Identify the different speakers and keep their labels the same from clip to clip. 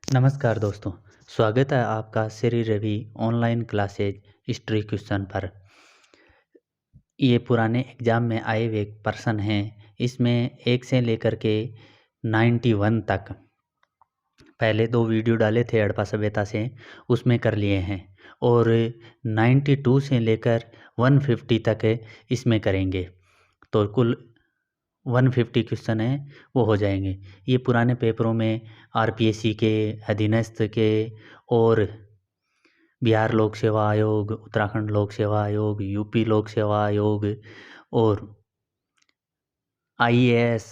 Speaker 1: नमस्कार दोस्तों, स्वागत है आपका Shri Ravi online classes history question पर। ये पुराने एग्ज़ाम में आए हुए प्रश्न हैं। इसमें 1 से लेकर के 91 तक पहले 2 वीडियो डाले थे हड़प्पा सभ्यता से, उसमें कर लिए हैं और 92 से लेकर 150 तक इसमें करेंगे। तो कुल 150 क्वेश्चन हैं, वो हो जाएंगे। ये पुराने पेपरों में आरपीएससी के, अधीनस्थ के और बिहार लोक सेवा आयोग, उत्तराखंड लोक सेवा आयोग, यूपी लोक सेवा आयोग और आईएएस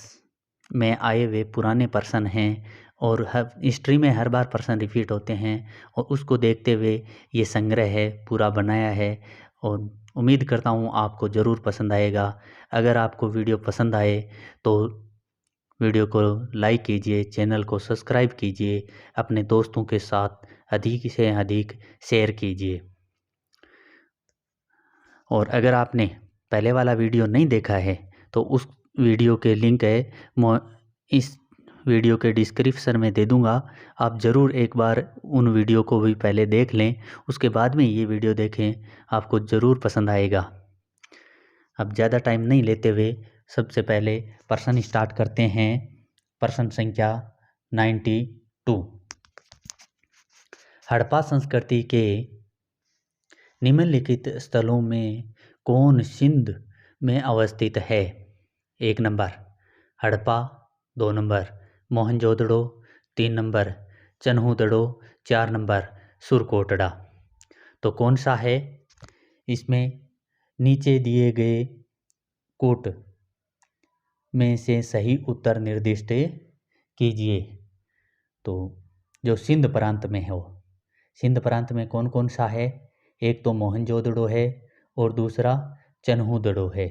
Speaker 1: में आए हुए पुराने प्रश्न हैं और हर हिस्ट्री में हर बार प्रश्न रिपीट होते हैं और उसको देखते हुए ये संग्रह है पूरा बनाया है और उम्मीद करता हूँ आपको ज़रूर पसंद आएगा। अगर आपको वीडियो पसंद आए तो वीडियो को लाइक कीजिए, चैनल को सब्सक्राइब कीजिए, अपने दोस्तों के साथ अधिक से अधिक शेयर कीजिए। और अगर आपने पहले वाला वीडियो नहीं देखा है तो उस वीडियो के लिंक है इस वीडियो के डिस्क्रिप्शन में दे दूंगा। आप ज़रूर एक बार उन वीडियो को भी पहले देख लें, उसके बाद में ये वीडियो देखें, आपको ज़रूर पसंद आएगा। अब ज़्यादा टाइम नहीं लेते हुए सबसे पहले प्रश्न स्टार्ट करते हैं। प्रश्न संख्या 92। हड़प्पा संस्कृति के निम्नलिखित स्थलों में कौन सिंध में अवस्थित है? 1 number Harappa, 2 number Mohenjodaro, 3 number Chanhudaro, 4 number Surkotada. तो कौन सा है? इसमें नीचे दिए गए कोट में से सही उत्तर निर्दिष्ट कीजिए। तो जो सिंध प्रांत में हो, सिंध प्रांत में कौन कौन सा है? एक तो मोहनजोदड़ो है और दूसरा चन्हूदड़ो है।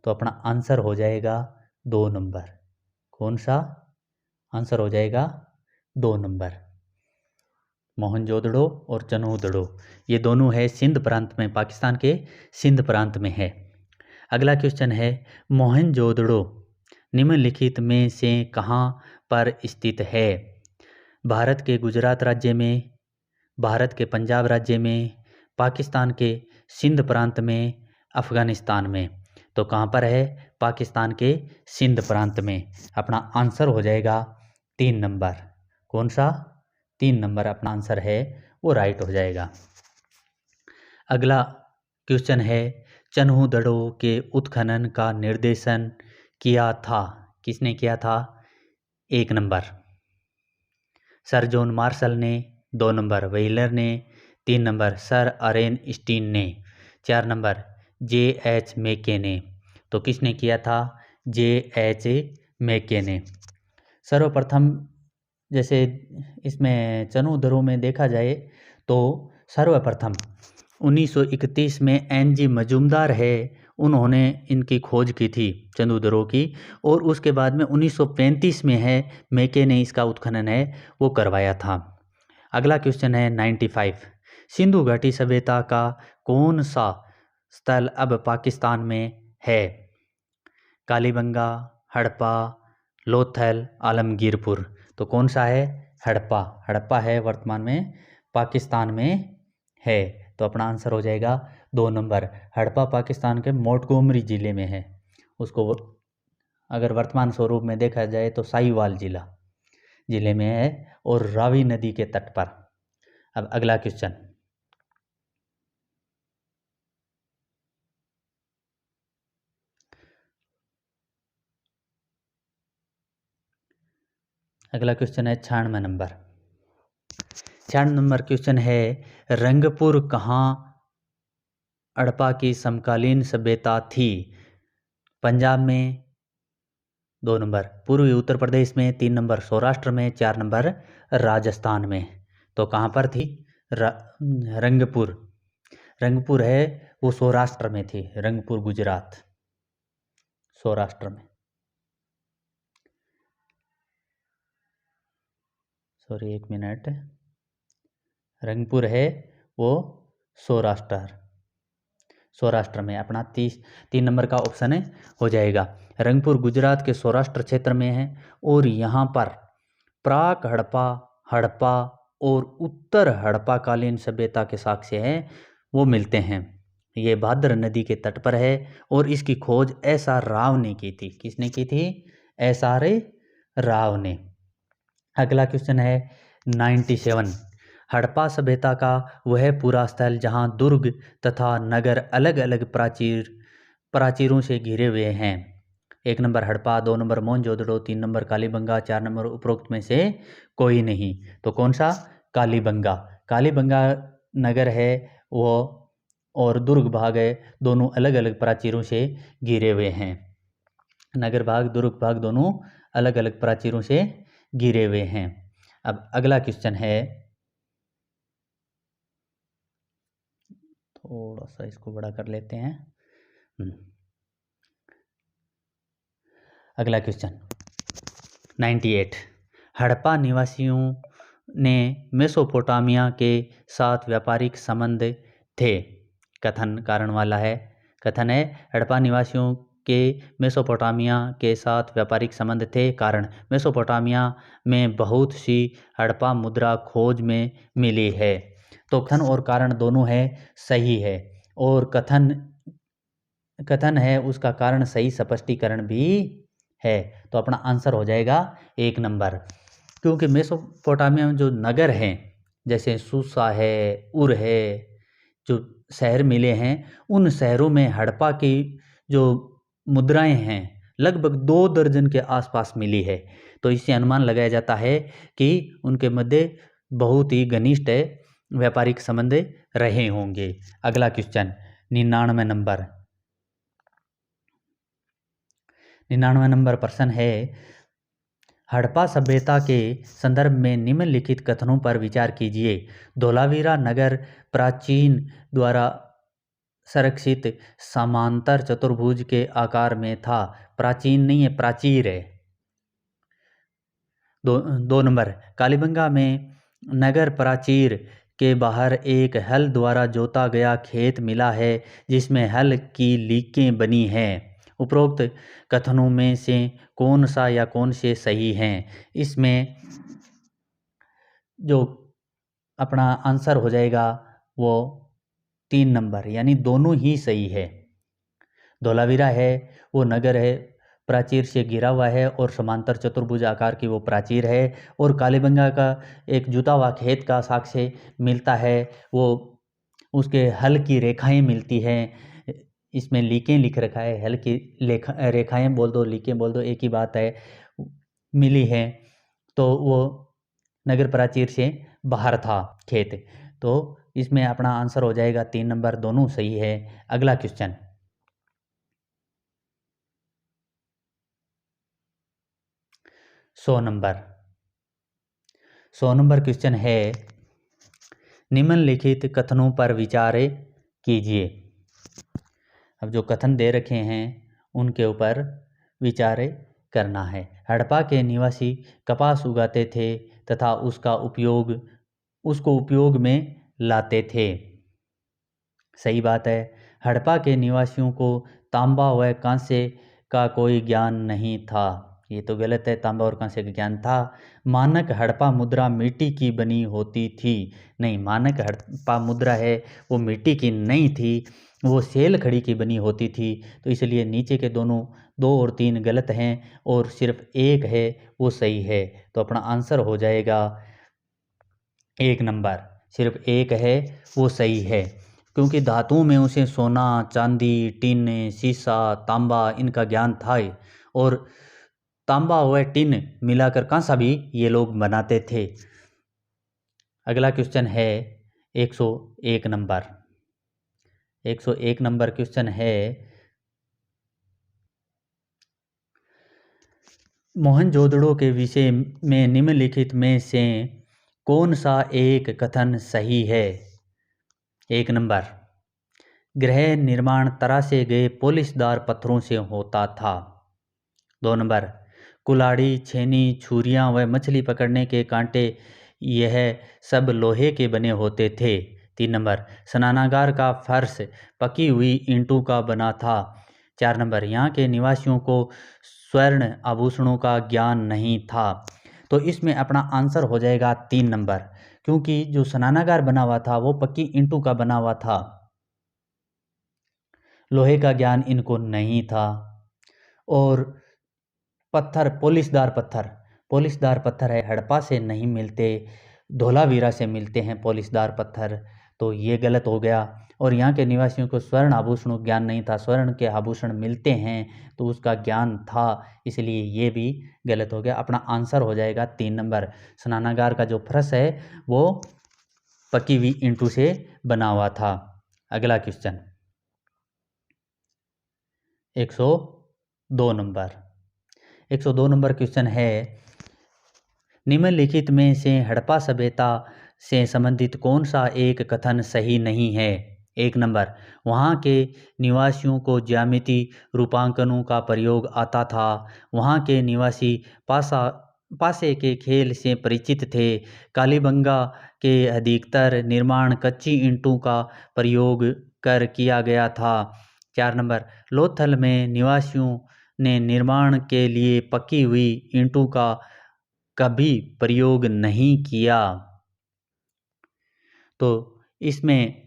Speaker 1: तो अपना आंसर हो जाएगा 2 नंबर। कौन सा आंसर हो जाएगा? 2 नंबर, मोहनजोदड़ो और चन्हूदड़ो। ये दोनों है सिंध प्रांत में, पाकिस्तान के सिंध प्रांत में है। अगला क्वेश्चन है, मोहनजोदड़ो निम्नलिखित में से कहाँ पर स्थित है? भारत के गुजरात राज्य में, भारत के पंजाब राज्य में, पाकिस्तान के सिंध प्रांत में, अफ़गानिस्तान में। तो कहाँ पर है? पाकिस्तान के सिंध प्रांत में। अपना आंसर हो जाएगा 3 नंबर। कौन सा? 3 नंबर अपना आंसर है, वो राइट हो जाएगा। अगला क्वेश्चन है, चन्हूदड़ो के उत्खनन का निर्देशन किया था? किसने किया था? 1 नंबर सर जॉन मार्शल ने, 2 नंबर व्हीलर ने, 3 नंबर सर अरेन स्टीन ने, 4 नंबर जे.एच. मैके ने। तो किसने किया था? जे.एच. मैके ने। सर्वप्रथम जैसे इसमें चन्हूदड़ो में देखा जाए तो सर्वप्रथम 1931 में एन.जी. मजूमदार है, उन्होंने इनकी खोज की थी चन्हूदड़ो की, और उसके बाद में 1935 में है मैके ने इसका उत्खनन है वो करवाया था। अगला क्वेश्चन है 95। सिंधु घाटी सभ्यता का कौन सा स्थल अब पाकिस्तान में है? कालीबंगा, हड़प्पा, लोथल, आलमगीरपुर। तो कौन सा है? हड़प्पा। हड़प्पा है वर्तमान में पाकिस्तान में है। तो अपना आंसर हो जाएगा 2 नंबर। हड़प्पा पाकिस्तान के मोंटगोमरी ज़िले में है। उसको अगर वर्तमान स्वरूप में देखा जाए तो साहिवाल ज़िले में है और रावी नदी के तट पर। अब अगला क्वेश्चन, अगला क्वेश्चन है 96 नंबर। 96 नंबर क्वेश्चन है, रंगपुर कहाँ हड़प्पा की समकालीन सभ्यता थी? पंजाब में, 2 नंबर पूर्वी उत्तर प्रदेश में, 3 नंबर सौराष्ट्र में, 4 नंबर राजस्थान में। तो कहाँ पर थी? रंगपुर। रंगपुर है वो सौराष्ट्र में थी। रंगपुर गुजरात, सौराष्ट्र में। सॉरी 1 मिनट, रंगपुर है वो सौराष्ट्र में। अपना 3 नंबर का ऑप्शन है हो जाएगा। रंगपुर गुजरात के सौराष्ट्र क्षेत्र में है और यहाँ पर प्राक हड़प्पा हड़प्पा और उत्तर हड़प्पाकालीन सभ्यता के साक्ष्य हैं वो मिलते हैं। ये भाद्र नदी के तट पर है और इसकी खोज एस.आर. राव ने की थी। किसने की थी? एस.आर. राव ने। अगला क्वेश्चन है 97। हड़प्पा सभ्यता का वह पूरा स्थल जहां दुर्ग तथा नगर अलग अलग प्राचीरों से घिरे हुए हैं। 1 number Harappa, 2 number Mohenjodaro, 3 number Kalibanga, 4 number उपरोक्त में से कोई नहीं। तो कौन सा? कालीबंगा। कालीबंगा नगर है वो और दुर्ग भाग है, दोनों अलग अलग प्राचीरों से घिरे हुए हैं। नगर भाग, दुर्ग भाग दोनों अलग अलग प्राचीरों से घिरे हुए हैं। अब अगला क्वेश्चन है, थोड़ा सा इसको बड़ा कर लेते हैं। अगला क्वेश्चन 98। हड़प्पा निवासियों ने मेसोपोटामिया के साथ व्यापारिक संबंध थे। कथन कारण वाला है। कथन है हड़प्पा निवासियों के मेसोपोटामिया के साथ व्यापारिक संबंध थे। कारण मेसोपोटामिया में बहुत सी हड़प्पा मुद्रा खोज में मिली है। तो कथन और कारण दोनों है सही है और कथन है उसका कारण सही स्पष्टीकरण भी है। तो अपना आंसर हो जाएगा 1 नंबर। क्योंकि मेसोपोटामिया में जो नगर हैं जैसे सूसा है, उर है, जो शहर मिले हैं उन शहरों में हड़प्पा की जो मुद्राएं हैं लगभग 2 दर्जन के आसपास मिली है। तो इससे अनुमान लगाया जाता है कि उनके मध्य बहुत ही घनिष्ठ व्यापारिक संबंध रहे होंगे। अगला क्वेश्चन 99 नंबर। 99 नंबर प्रश्न है, हड़प्पा सभ्यता के संदर्भ में निम्नलिखित कथनों पर विचार कीजिए। धोलावीरा नगर प्राचीन द्वारा संरक्षित समांतर चतुर्भुज के आकार में था। प्राचीन नहीं है, प्राचीर है। 2 नंबर, कालीबंगा में नगर प्राचीर के बाहर एक हल द्वारा जोता गया खेत मिला है जिसमें हल की लीकें बनी हैं। उपरोक्त कथनों में से कौन सा या कौन से सही हैं? इसमें जो अपना आंसर हो जाएगा वो 3 नंबर, यानी दोनों ही सही है। धोलावीरा है वो नगर है, प्राचीर से घिरा हुआ है और समांतर चतुर्भुज आकार की वो प्राचीर है। और कालीबंगा का एक जुता हुआ खेत का साक्ष्य मिलता है, वो उसके हल की रेखाएं मिलती हैं। इसमें लीकें लिख रखा है, हल की रेखाएं बोल दो, लीकें बोल दो, एक ही बात है, मिली है। तो वो नगर प्राचीर से बाहर था खेत। तो इसमें अपना आंसर हो जाएगा 3 नंबर, दोनों सही है। अगला क्वेश्चन 100 नंबर। 100 नंबर क्वेश्चन है, निम्नलिखित कथनों पर विचार कीजिए। अब जो कथन दे रखे हैं उनके ऊपर विचार करना है। हड़प्पा के निवासी कपास उगाते थे तथा उसको उपयोग में लाते थे। सही बात है। हड़प्पा के निवासियों को तांबा व कांसे का कोई ज्ञान नहीं था। ये तो गलत है, तांबा और कांसे का ज्ञान था। मानक हड़प्पा मुद्रा मिट्टी की बनी होती थी। नहीं, मानक हड़प्पा मुद्रा है वो मिट्टी की नहीं थी, वो सेल खड़ी की बनी होती थी। तो इसलिए नीचे के दोनों 2 और 3 गलत हैं और सिर्फ 1 है वो सही है। तो अपना आंसर हो जाएगा 1 नंबर, सिर्फ 1 है वो सही है। क्योंकि धातुओं में उसे सोना, चांदी, टिन, सीसा, तांबा इनका ज्ञान था और तांबा व टिन मिलाकर कांसा भी ये लोग बनाते थे। अगला क्वेश्चन है 101 नंबर। 101 नंबर क्वेश्चन है, मोहनजोदड़ो के विषय में निम्नलिखित में से कौन सा एक कथन सही है? 1 नंबर, गृह निर्माण तरासे गए पॉलिशदार पत्थरों से होता था। 2 नंबर, कुल्हाड़ी, छेनी, छुरियां व मछली पकड़ने के कांटे यह सब लोहे के बने होते थे। 3 नंबर, स्नानागार का फर्श पकी हुई ईंटों का बना था। 4 नंबर, यहाँ के निवासियों को स्वर्ण आभूषणों का ज्ञान नहीं था। तो इसमें अपना आंसर हो जाएगा 3 नंबर, क्योंकि जो स्नानागार बना हुआ था वो पक्की ईंटों का बना हुआ था, लोहे का ज्ञान इनको नहीं था। और पत्थर पॉलिशदार पत्थर है, हड़प्पा से नहीं मिलते, धोलावीरा से मिलते हैं पॉलिशदार पत्थर, तो ये गलत हो गया। और यहाँ के निवासियों को स्वर्ण आभूषणों का ज्ञान नहीं था, स्वर्ण के आभूषण मिलते हैं तो उसका ज्ञान था, इसलिए ये भी गलत हो गया। अपना आंसर हो जाएगा 3 नंबर। स्नानागार का जो फर्श है वो पकी हुई ईंटों से बना हुआ था। अगला क्वेश्चन 102 नंबर। 102 नंबर क्वेश्चन है, निम्नलिखित में से हड़प्पा सभ्यता से संबंधित कौन सा एक कथन सही नहीं है? 1 नंबर, वहाँ के निवासियों को ज्यामिति रूपांकनों का प्रयोग आता था, वहाँ के निवासी पासे के खेल से परिचित थे, कालीबंगा के अधिकतर निर्माण कच्ची ईंटों का प्रयोग कर किया गया था। 4 नंबर, लोथल में निवासियों ने निर्माण के लिए पकी हुई ईंटों का कभी प्रयोग नहीं किया। तो इसमें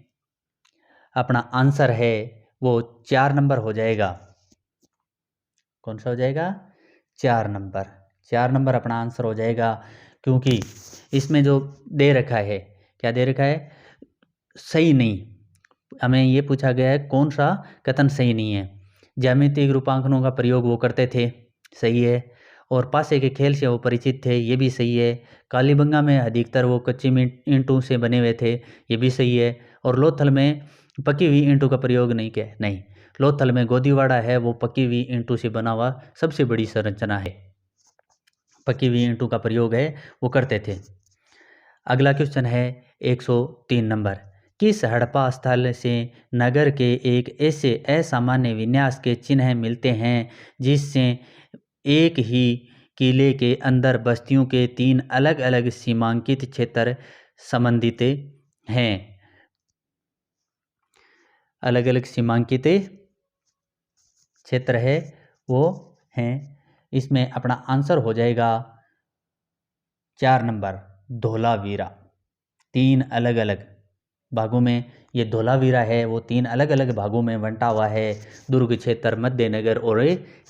Speaker 1: अपना आंसर है वो 4 नंबर हो जाएगा। कौन सा हो जाएगा? 4 नंबर। 4 नंबर अपना आंसर हो जाएगा, क्योंकि इसमें जो दे रखा है, क्या दे रखा है? सही नहीं। हमें ये पूछा गया है कौन सा कथन सही नहीं है। ज्यामितिक रूपांकनों का प्रयोग वो करते थे, सही है। और पासे के खेल से वो परिचित थे, ये भी सही है। कालीबंगा में अधिकतर वो कच्ची ईंटों से बने हुए थे, ये भी सही है। और लोथल में पकी हुई ईंटों का प्रयोग नहीं किया, नहीं। लोथल में गोदीवाड़ा है, वो पकी हुई ईंटों से बना हुआ सबसे बड़ी संरचना है, पकी हुई ईंटों का प्रयोग है वो करते थे। अगला क्वेश्चन है 103 नंबर, किस हड़प्पा स्थल से नगर के एक ऐसे असामान्य विन्यास के चिन्ह मिलते हैं जिससे एक ही किले के अंदर बस्तियों के 3 अलग अलग सीमांकित क्षेत्र संबंधित हैं? अलग अलग सीमांकित क्षेत्र है वो हैं। इसमें अपना आंसर हो जाएगा 4 नंबर, धोलावीरा। 3 अलग अलग भागों में ये धोलावीरा है, वो 3 अलग अलग भागों में बंटा हुआ है। दुर्ग क्षेत्र, मध्य नगर और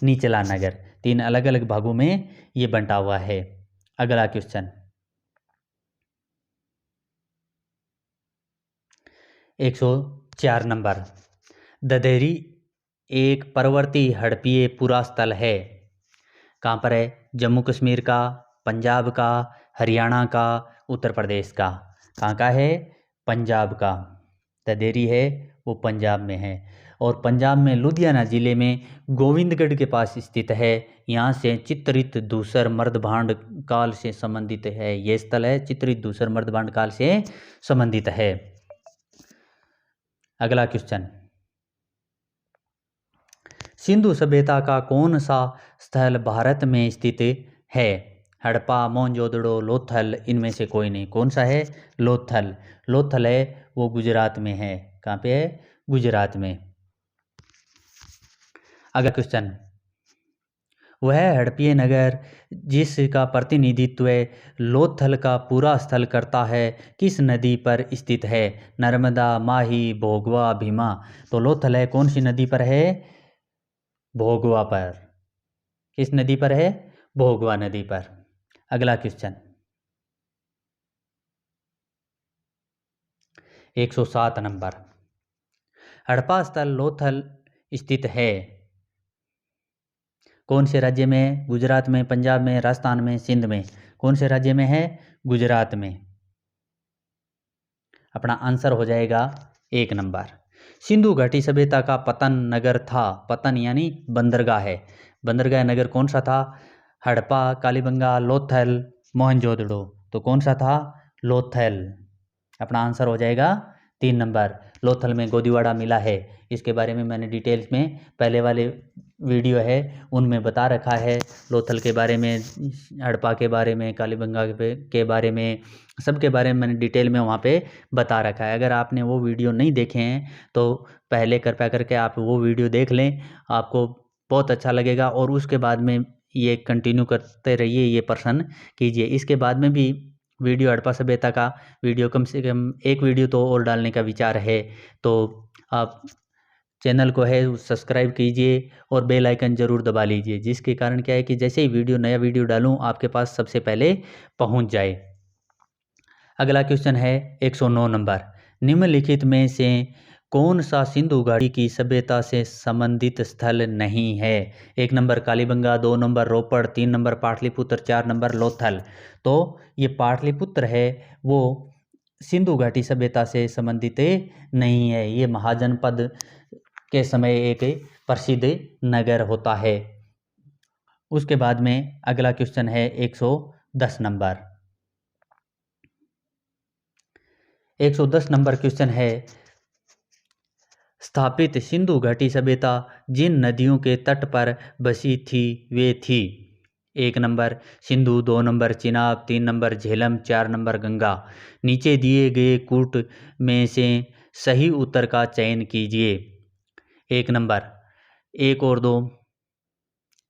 Speaker 1: निचला नगर, 3 अलग अलग भागों में ये बंटा हुआ है। अगला क्वेश्चन 104 नंबर, ददेरी एक पर्वतीय हड़प्पीय पुरा स्थल है, कहाँ पर है? जम्मू कश्मीर का, पंजाब का, हरियाणा का, उत्तर प्रदेश का? कहाँ का है? पंजाब का। ददेरी है वो पंजाब में है, और पंजाब में लुधियाना जिले में गोविंदगढ़ के पास स्थित है। यहाँ से चित्रित धूसर मर्दभांड काल से संबंधित है, ये स्थल है चित्रित धूसर मर्दभांड काल से संबंधित है। अगला क्वेश्चन, सिंधु सभ्यता का कौन सा स्थल भारत में स्थित है? हड़प्पा, मोहनजोदड़ो, लोथल, इनमें से कोई नहीं। कौन सा है? लोथल। लोथल है वो गुजरात में है। कहाँ पे है? गुजरात में। अगला क्वेश्चन, वह हड़प्पीय नगर जिसका प्रतिनिधित्व लोथल का पूरा स्थल करता है किस नदी पर स्थित है? नर्मदा, माही, भोगवा, भीमा? तो लोथल है कौन सी नदी पर है? भोगवा पर। किस नदी पर है? भोगवा नदी पर। अगला क्वेश्चन 107 नंबर, हड़प्पा स्थल लोथल स्थित है कौन से राज्य में? गुजरात में, पंजाब में, राजस्थान में, सिंध में? कौन से राज्य में है? गुजरात में। अपना आंसर हो जाएगा 1 नंबर। सिंधु घाटी सभ्यता का पतन नगर था, पतन यानी बंदरगाह है, बंदरगाह नगर कौन सा था? हड़प्पा, कालीबंगा, लोथल, मोहनजोदड़ो? तो कौन सा था? लोथल। अपना आंसर हो जाएगा 3 नंबर। लोथल में गोदीवाड़ा मिला है, इसके बारे में मैंने डिटेल्स में पहले वाले वीडियो है उनमें बता रखा है। लोथल के बारे में, हड़प्पा के बारे में, कालीबंगा के बारे में, सब के बारे में मैंने डिटेल में वहाँ पे बता रखा है। अगर आपने वो वीडियो नहीं देखे हैं तो पहले कृपया करके आप वो वीडियो देख लें, आपको बहुत अच्छा लगेगा। और उसके बाद में ये कंटिन्यू करते रहिए, ये प्रश्न कीजिए। इसके बाद में भी वीडियो हड़प्पा सभ्यता का वीडियो कम से कम एक वीडियो तो और डालने का विचार है। तो आप चैनल को है सब्सक्राइब कीजिए और बेल आइकन ज़रूर दबा लीजिए, जिसके कारण क्या है कि जैसे ही नया वीडियो डालूं आपके पास सबसे पहले पहुंच जाए। अगला क्वेश्चन है 109 नंबर, निम्नलिखित में से कौन सा सिंधु घाटी की सभ्यता से संबंधित स्थल नहीं है? 1 नंबर कालीबंगा, 2 नंबर रोपड़, 3 नंबर पाटलिपुत्र, 4 नंबर लोथल। तो ये पाटलिपुत्र है वो सिंधु घाटी सभ्यता से संबंधित नहीं है। ये महाजनपद के समय एक प्रसिद्ध नगर होता है। उसके बाद में अगला क्वेश्चन है 110 नंबर। 110 नंबर क्वेश्चन है, स्थापित सिंधु घाटी सभ्यता जिन नदियों के तट पर बसी थी वे थी। 1 number Sindhu, 2 number Chenab, 3 number Jhelum, 4 number Ganga. नीचे दिए गए कूट में से सही उत्तर का चयन कीजिए। 1 नंबर 1 और 2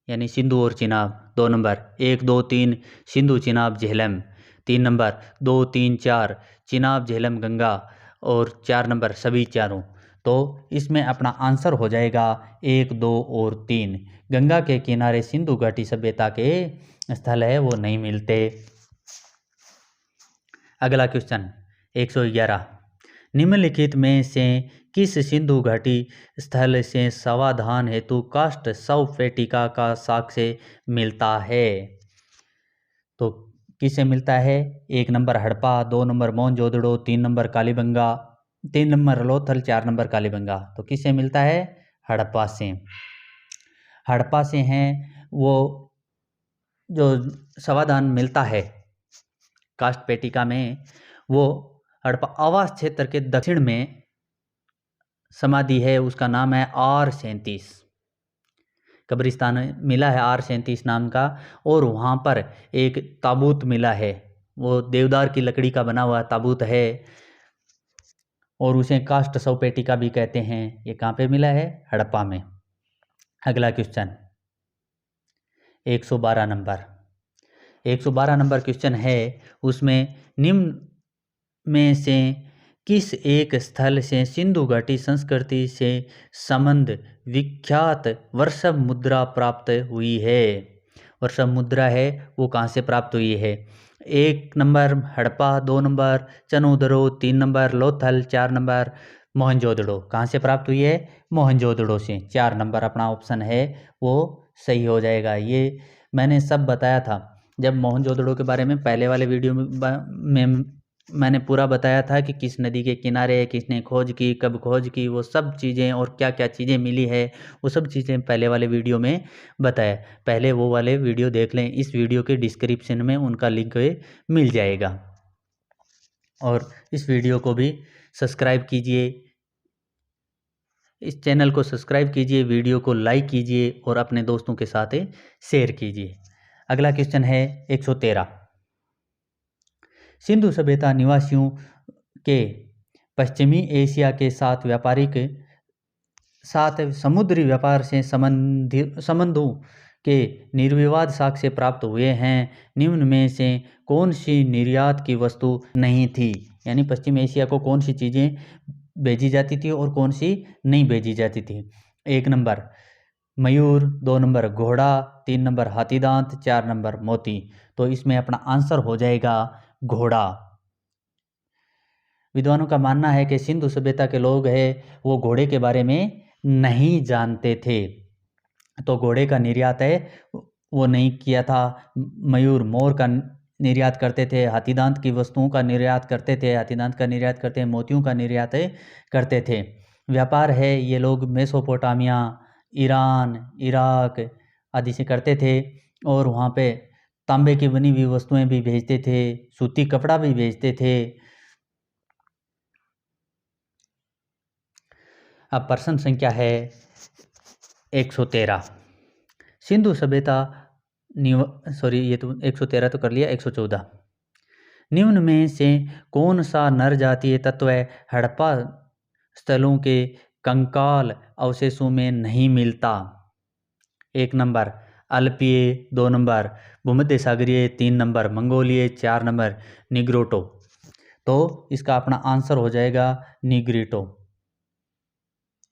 Speaker 1: यानी सिंधु और चिनाब, 2 नंबर 1, 2, 3 सिंधु चिनाब झेलम, 3 नंबर 2, 3, 4 चिनाब झेलम गंगा और 4 नंबर सभी चारों। तो इसमें अपना आंसर हो जाएगा 1, 2 और 3। गंगा के किनारे सिंधु घाटी सभ्यता के स्थल है वो नहीं मिलते। अगला क्वेश्चन 111, निम्नलिखित में से किस सिंधु घाटी स्थल से समाधान हेतु काष्ठ शव पेटिका का साक्ष्य मिलता है? तो किससे मिलता है? 1 number Harappa, 2 number Mohenjodaro, 3 number Kalibanga, 3 number Lothal, 4 number Kalibangan. तो किससे मिलता है? हड़प्पा से। हड़प्पा से हैं वो जो समाधान मिलता है काष्ठ पेटिका में, वो हड़प्पा आवास क्षेत्र के दक्षिण में समाधि है, उसका नाम है R37। कब्रिस्तान मिला है R37 नाम का, और वहाँ पर एक ताबूत मिला है, वो देवदार की लकड़ी का बना हुआ ताबूत है और उसे काष्ठ शव पेटिका भी कहते हैं। ये कहाँ पे मिला है? हड़प्पा में। अगला क्वेश्चन 112 नंबर। 112 नंबर क्वेश्चन है, उसमें निम्न में से किस एक स्थल से सिंधु घाटी संस्कृति से संबंध विख्यात वर्षभ मुद्रा प्राप्त हुई है? वर्षभ मुद्रा है वो कहाँ से प्राप्त हुई है? 1 number Harappa, 2 number Chanhudaro, 3 number Lothal, 4 number Mohenjodaro. कहाँ से प्राप्त हुई है? मोहनजोदड़ो से। 4 नंबर अपना ऑप्शन है वो सही हो जाएगा। ये मैंने सब बताया था जब मोहनजोदड़ो के बारे में पहले वाले वीडियो में मैंने पूरा बताया था कि किस नदी के किनारे है, किसने खोज की, कब खोज की, वो सब चीज़ें और क्या क्या चीज़ें मिली है, वो सब चीज़ें पहले वाले वीडियो में बताया। पहले वो वाले वीडियो देख लें, इस वीडियो के डिस्क्रिप्शन में उनका लिंक मिल जाएगा। और इस वीडियो को भी सब्सक्राइब कीजिए, इस चैनल को सब्सक्राइब कीजिए, वीडियो को लाइक कीजिए और अपने दोस्तों के साथ शेयर कीजिए। अगला क्वेश्चन है 113, सिंधु सभ्यता निवासियों के पश्चिमी एशिया के साथ समुद्री व्यापार से संबंधों के निर्विवाद साक्ष्य प्राप्त हुए हैं। निम्न में से कौन सी निर्यात की वस्तु नहीं थी? यानी पश्चिम एशिया को कौन सी चीज़ें भेजी जाती थी और कौन सी नहीं भेजी जाती थी? 1 नंबर मयूर, 2 नंबर घोड़ा, 3 नंबर हाथीदांत, 4 नंबर मोती। तो इसमें अपना आंसर हो जाएगा घोड़ा। विद्वानों का मानना है कि सिंधु सभ्यता के लोग हैं वो घोड़े के बारे में नहीं जानते थे, तो घोड़े का निर्यात है वो नहीं किया था। मयूर मोर का निर्यात करते थे, हाथीदांत की वस्तुओं का निर्यात करते थे, हाथीदांत का निर्यात करते हैं, मोतियों का निर्यात करते थे। व्यापार है ये लोग मेसोपोटामिया, ईरान, इराक आदि से करते थे और वहाँ पे तांबे की बनी हुई वस्तुएं भी भेजते थे, सूती कपड़ा भी भेजते थे। अब प्रश्न संख्या है 113, सिंधु सभ्यता ये तो 113 तो कर लिया। 114, निम्न में से कौन सा नर जातीय तत्व हड़प्पा स्थलों के कंकाल अवशेषों में नहीं मिलता? 1 नंबर अल्पीय 2 नंबर, भूमध्य सागरीय 3 नंबर, मंगोलीय 4 नंबर, निग्रोटो। तो इसका अपना आंसर हो जाएगा निग्रिटो।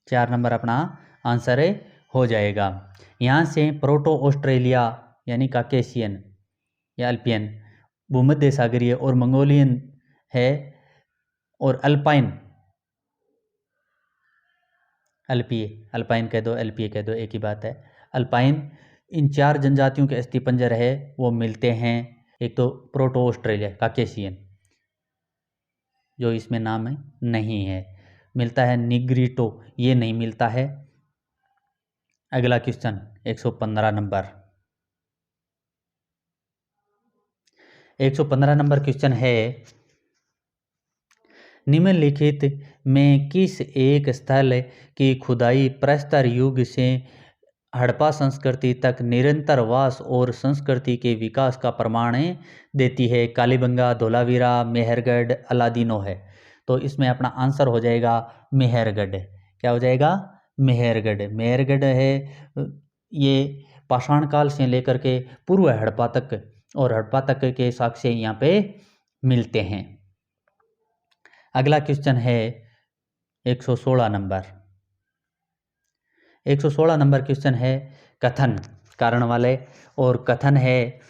Speaker 1: 4 नंबर अपना आंसर हो जाएगा। यहाँ से प्रोटो ऑस्ट्रेलिया यानी काकेशियन या अल्पियन, भूमध्य सागरीय और मंगोलियन है, और अल्पाइन, अल्पीय, अल्पाइन कह दो, अल्पीय कह दो, एक ही बात है। अल्पाइन, इन 4 जनजातियों के अस्थिपंजर है वो मिलते हैं। एक तो प्रोटो ऑस्ट्रेलिया काकेशियन, जो इसमें नाम है नहीं है, मिलता है निग्रिटो, ये नहीं मिलता है। अगला क्वेश्चन 115 नंबर। 115 नंबर क्वेश्चन है, निम्नलिखित में किस एक स्थल की खुदाई प्रस्तर युग से हड़प्पा संस्कृति तक निरंतर वास और संस्कृति के विकास का प्रमाण देती है? कालीबंगा, धोलावीरा, मेहरगढ़, अलादीनो है। तो इसमें अपना आंसर हो जाएगा मेहरगढ़। क्या हो जाएगा? मेहरगढ़। मेहरगढ़ है, ये पाषाण काल से लेकर के पूर्व हड़प्पा तक, और हड़प्पा तक के साक्ष्य यहाँ पे मिलते हैं। अगला क्वेश्चन है 116 नंबर। 116 नंबर क्वेश्चन है कथन कारण वाले, और कथन है,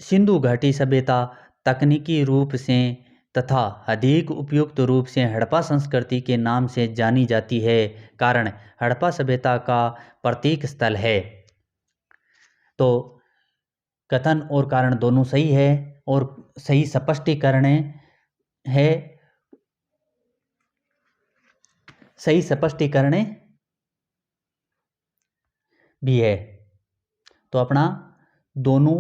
Speaker 1: सिंधु घाटी सभ्यता तकनीकी रूप से तथा अधिक उपयुक्त रूप से हड़प्पा संस्कृति के नाम से जानी जाती है, कारण हड़प्पा सभ्यता का प्रतीक स्थल है। तो कथन और कारण दोनों सही है, और सही स्पष्टीकरण है, सही स्पष्टीकरण भी है। तो अपना दोनों,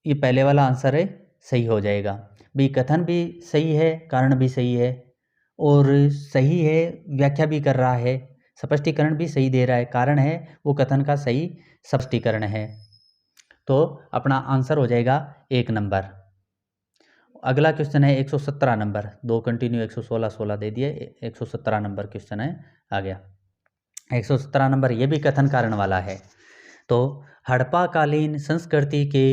Speaker 1: ये पहले वाला आंसर है सही हो जाएगा। भी कथन भी सही है, कारण भी सही है, और सही है, व्याख्या भी कर रहा है, स्पष्टीकरण भी सही दे रहा है, कारण है वो कथन का सही स्पष्टीकरण है। तो अपना आंसर हो जाएगा 1 नंबर। अगला क्वेश्चन है 117 नंबर। 2 कंटिन्यू 116 16 दे दिए, 117 नंबर क्वेश्चन है आ गया। 117 नंबर ये भी कथन कारण वाला है। तो हड़प्पा कालीन संस्कृति के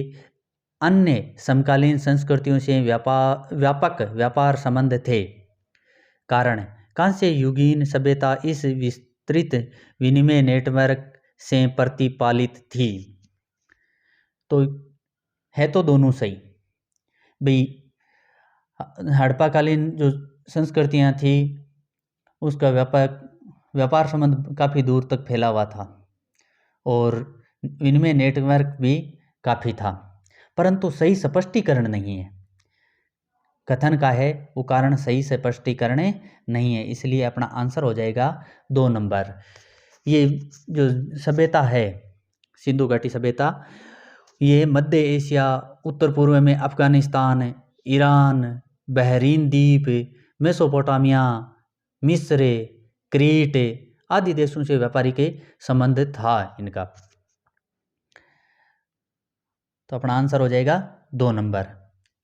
Speaker 1: अन्य समकालीन संस्कृतियों से व्यापक व्यापार संबंध थे, कारण कांस्य युगीन सभ्यता इस विस्तृत विनिमय नेटवर्क से प्रतिपालित थी। तो है तो दोनों सही। भाई हड़प्पा कालीन जो संस्कृतियां थी उसका व्यापार संबंध काफ़ी दूर तक फैला हुआ था, और विनिमय नेटवर्क भी काफ़ी था, परंतु सही स्पष्टीकरण नहीं है। कथन का है वो, कारण सही स्पष्टीकरण नहीं है, इसलिए अपना आंसर हो जाएगा 2 नंबर। ये जो सभ्यता है सिंधु घाटी सभ्यता, ये मध्य एशिया, उत्तर पूर्व में अफगानिस्तान, ईरान, बहरीन द्वीप, मेसोपोटामिया, मिस्र, क्रीट आदि देशों से व्यापारी के संबंध था इनका। तो अपना आंसर हो जाएगा 2 नंबर।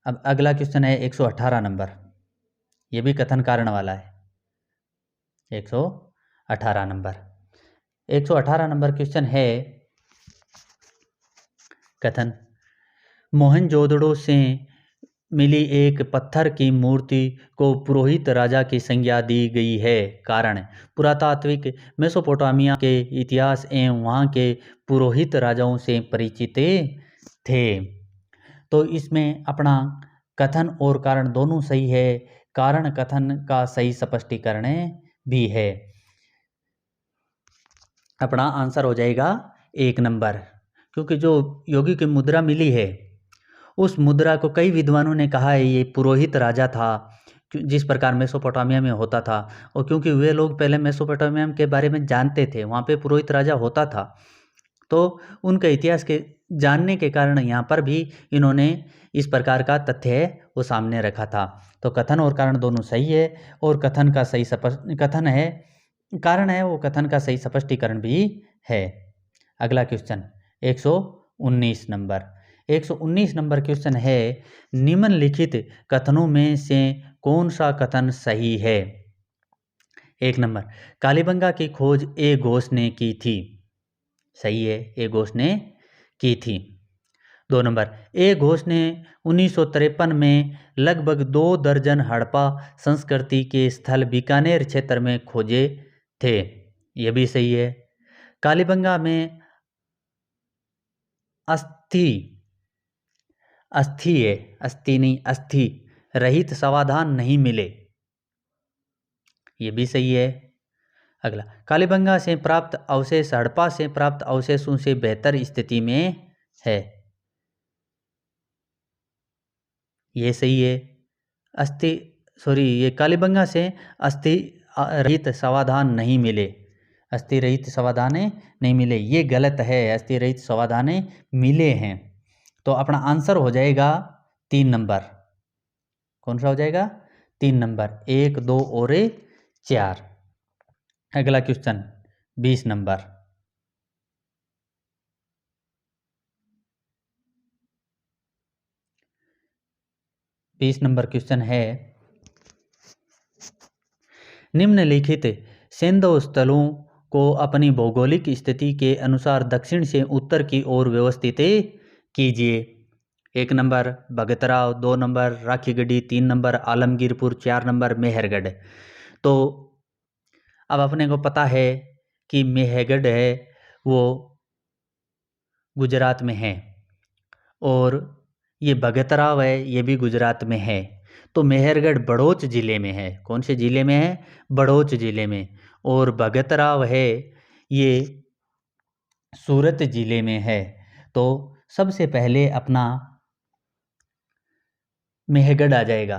Speaker 1: अब अगला क्वेश्चन है 118 नंबर। ये भी कथन कारण वाला है। 118 नंबर। 118 नंबर क्वेश्चन है कथन, मोहनजोदड़ो से मिली एक पत्थर की मूर्ति को पुरोहित राजा की संज्ञा दी गई है, कारण पुरातात्विक मेसोपोटामिया के इतिहास एवं वहाँ के पुरोहित राजाओं से परिचित थे। तो इसमें अपना कथन और कारण दोनों सही है, कारण कथन का सही स्पष्टीकरण भी है। अपना आंसर हो जाएगा 1 नंबर, क्योंकि जो योगी की मुद्रा मिली है उस मुद्रा को कई विद्वानों ने कहा है ये पुरोहित राजा था, जिस प्रकार मेसोपोटामिया में होता था, और क्योंकि वे लोग पहले मेसोपोटामिया के बारे में जानते थे, वहाँ पे पुरोहित राजा होता था, तो उनके इतिहास के जानने के कारण यहाँ पर भी इन्होंने इस प्रकार का तथ्य है वो सामने रखा था। तो कथन और कारण दोनों सही है, और कथन का सही कथन है, कारण है वो कथन का सही स्पष्टीकरण भी है। अगला क्वेश्चन 119 नंबर। 119 नंबर क्वेश्चन है, निम्नलिखित कथनों में से कौन सा कथन सही है? 1 नंबर, कालीबंगा की खोज ए घोष ने की थी, सही है, ए घोष ने की थी। 2 नंबर, ए घोष ने 1953 में लगभग 2 दर्जन हड़प्पा संस्कृति के स्थल बीकानेर क्षेत्र में खोजे थे। यह भी सही है। कालीबंगा में अस्थि अस्थि है, अस्थि नहीं अस्थि रहित समाधान नहीं मिले। ये भी सही है। अगला, कालीबंगा से प्राप्त अवशेष हड़प्पा से प्राप्त अवशेषों से बेहतर स्थिति में है। ये सही है। ये कालीबंगा से अस्थि रहित समाधान नहीं मिले। अस्थि रहित समाधान नहीं मिले, ये गलत है। अस्थि रहित समाधान मिले हैं। तो अपना आंसर हो जाएगा 3 नंबर। कौन सा हो जाएगा? 3 नंबर, 1, 2 और 4। अगला क्वेश्चन 20 नंबर। क्वेश्चन है, निम्नलिखित सिंधु स्थलों को अपनी भौगोलिक स्थिति के अनुसार दक्षिण से उत्तर की ओर व्यवस्थित कीजिए। 1 number Bhagatrao, 2 number Rakhigarhi, 3 number Alamgirpur, 4 number Mehrgarh. तो अब अपने को पता है कि मेहरगढ़ है वो गुजरात में है और ये भगतराव है ये भी गुजरात में है। तो मेहरगढ़ बड़ौच जिले में है। कौन से जिले में है? बड़ौच जिले में। और भगतराव है ये सूरत जिले में है। तो सबसे पहले अपना मेहरगढ़ आ जाएगा,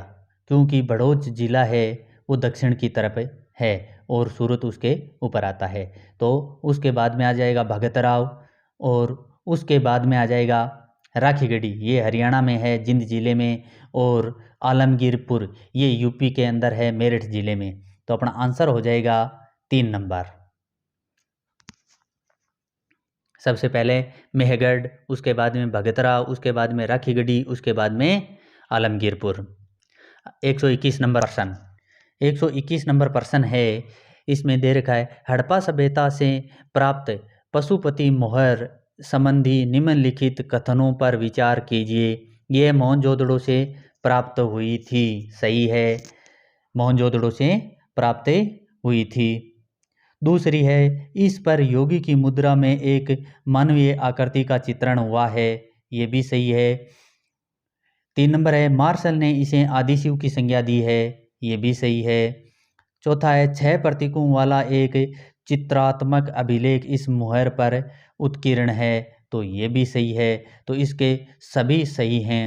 Speaker 1: क्योंकि बड़ौच जिला है वो दक्षिण की तरफ है और सूरत उसके ऊपर आता है। तो उसके बाद में आ जाएगा भगतराव और उसके बाद में आ जाएगा राखीगढ़ी, ये हरियाणा में है जिंद जिले में। और आलमगीरपुर ये यूपी के अंदर है मेरठ जिले में। तो अपना आंसर हो जाएगा 3 नंबर। सबसे पहले मेहरगढ़, उसके बाद में भगतराव, उसके बाद में राखीगढ़ी, उसके बाद में आलमगीरपुर। 121 नंबर प्रश्न। 121 नंबर प्रश्न है, इसमें दे रखा है, हड़प्पा सभ्यता से प्राप्त पशुपति मोहर संबंधी निम्नलिखित कथनों पर विचार कीजिए। यह मोहनजोदड़ो से प्राप्त हुई थी। सही है, मोहनजोदड़ो से प्राप्त हुई थी। दूसरी है, इस पर योगी की मुद्रा में एक मानवीय आकृति का चित्रण हुआ है। ये भी सही है। 3 नंबर है, मार्शल ने इसे आदिशिव की संज्ञा दी है। ये भी सही है। चौथा है, 6 प्रतीकों वाला एक चित्रात्मक अभिलेख इस मुहर पर उत्कीर्ण है। तो ये भी सही है। तो इसके सभी सही हैं।